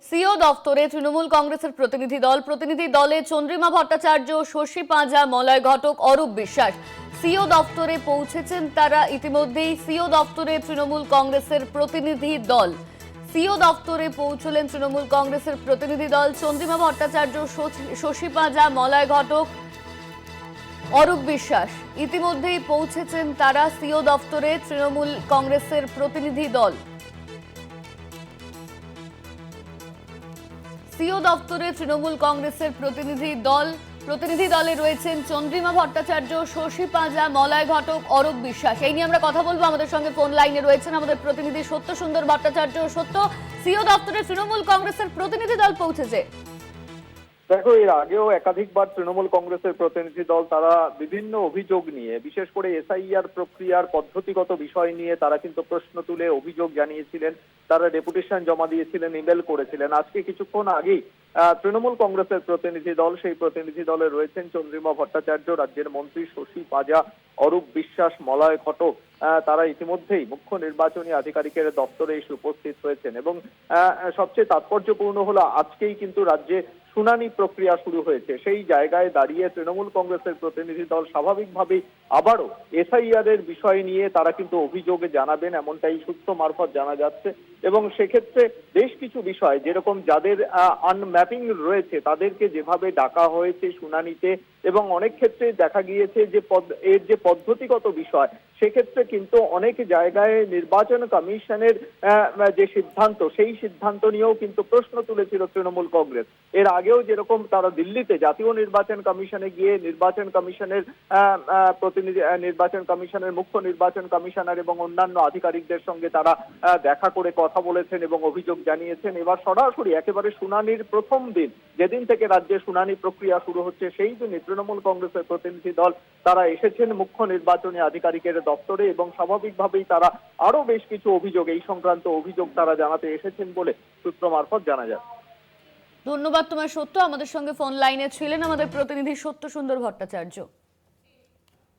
CO দফতরে তৃণমূল কংগ্রেসের প্রতিনিধি দলে চন্দ্রিমা ভট্টাচার্য, শশী পাঁজা, মলয় ঘটক, অরূপ বিশ্বাস। সিও দফতরে পৌঁছেছেন তারা ইতিমধ্যেই। সিও দফতরে তৃণমূল কংগ্রেসের প্রতিনিধি দল সিও দফতরে পৌঁছলেন তৃণমূল কংগ্রেসের প্রতিনিধি দল। চন্দ্রিমা ভট্টাচার্য, শশী পাঁজা, মলয় ঘটক, অরূপ বিশ্বাস ইতিমধ্যেই পৌঁছেছেন তারা সিও দফতরে তৃণমূল কংগ্রেসের প্রতিনিধি দল। সিও দফতরে তৃণমূল কংগ্রেসের প্রতিনিধি দলে রয়েছেন চন্দ্রিমা ভট্টাচার্য, শশী পাঁজা, মলয় ঘটক, অরূপ বিশ্বাস। এই নিয়ে আমরা কথা বলবো। আমাদের সঙ্গে ফোন লাইনে রয়েছেন আমাদের প্রতিনিধি সত্য সুন্দর ভট্টাচার্য। সত্য, সিও দফতরে তৃণমূল কংগ্রেসের প্রতিনিধি দল পৌঁছেছে। দেখো, এর আগেও একাধিকবার তৃণমূল কংগ্রেসের প্রতিনিধি দল তারা বিভিন্ন অভিযোগ নিয়ে, বিশেষ করে এসআইআর প্রক্রিয়ার পদ্ধতিগত বিষয় নিয়ে তারা কিন্তু প্রশ্ন তুলে অভিযোগ জানিয়েছিলেন। তারা ডেপুটেশন জমা দিয়েছিলেন, ইমেল করেছিলেন। আজকে কিছুক্ষণ আগেই তৃণমূল কংগ্রেসের প্রতিনিধি দল, সেই প্রতিনিধি দলে রয়েছেন চন্দ্রিমা ভট্টাচার্য, রাজ্যের মন্ত্রী শশী পাঁজা, অরূপ বিশ্বাস, মলয় ঘটক। তারা ইতিমধ্যেই মুখ্য নির্বাচনী আধিকারিকের দপ্তরে এসে উপস্থিত হয়েছেন এবং সবচেয়ে তাৎপর্যপূর্ণ হলো আজকেই কিন্তু রাজ্যে শুনানি প্রক্রিয়া শুরু হয়েছে। সেই জায়গায় দাঁড়িয়ে তৃণমূল কংগ্রেসের প্রতিনিধি দল স্বাভাবিকভাবেই আবারও এসআইআর এর বিষয় নিয়ে তারা কিন্তু অভিযোগে জানাবেন, এমনটাই সূত্র মারফত জানা যাচ্ছে। এবং সেক্ষেত্রে বেশ কিছু বিষয়, যেরকম যাদের আনম্যাপিং রয়েছে তাদেরকে যেভাবে ডাকা হয়েছে শুনানিতে, এবং অনেক ক্ষেত্রে দেখা গিয়েছে যে এর যে পদ্ধতিগত বিষয়, সেক্ষেত্রে কিন্তু অনেক জায়গায় নির্বাচন কমিশনের যে সিদ্ধান্ত, সেই সিদ্ধান্ত নিয়েও কিন্তু প্রশ্ন তুলেছিল তৃণমূল কংগ্রেস। এর আগেও যেরকম তারা দিল্লিতে জাতীয় নির্বাচন কমিশনে গিয়ে নির্বাচন কমিশনের মুখ্য নির্বাচন কমিশনার এবং অন্যান্য আধিকারিকদের সঙ্গে তারা দেখা করে কথা বলেছেন এবং অভিযোগ জানিয়েছেন। এবার সরাসরি একেবারে শুনানির প্রথম দিন, যেদিন থেকে রাজ্যে শুনানি প্রক্রিয়া শুরু হচ্ছে, সেই দিনই তৃণমূল কংগ্রেসের প্রতিনিধি দল তারা এসেছেন মুখ্য নির্বাচনী আধিকারিকের দপ্তরে এবং স্বাভাবিকভাবেই তারা আরো বেশ কিছু অভিযোগ, এই সংক্রান্ত অভিযোগ তারা জানাতে এসেছেন বলে সূত্র মারফত জানা যায়। ধন্যবাদ তোমার সত্য। আমাদের সঙ্গে ফোন লাইনে ছিলেন আমাদের প্রতিনিধি সত্য সুন্দর ভট্টাচার্য।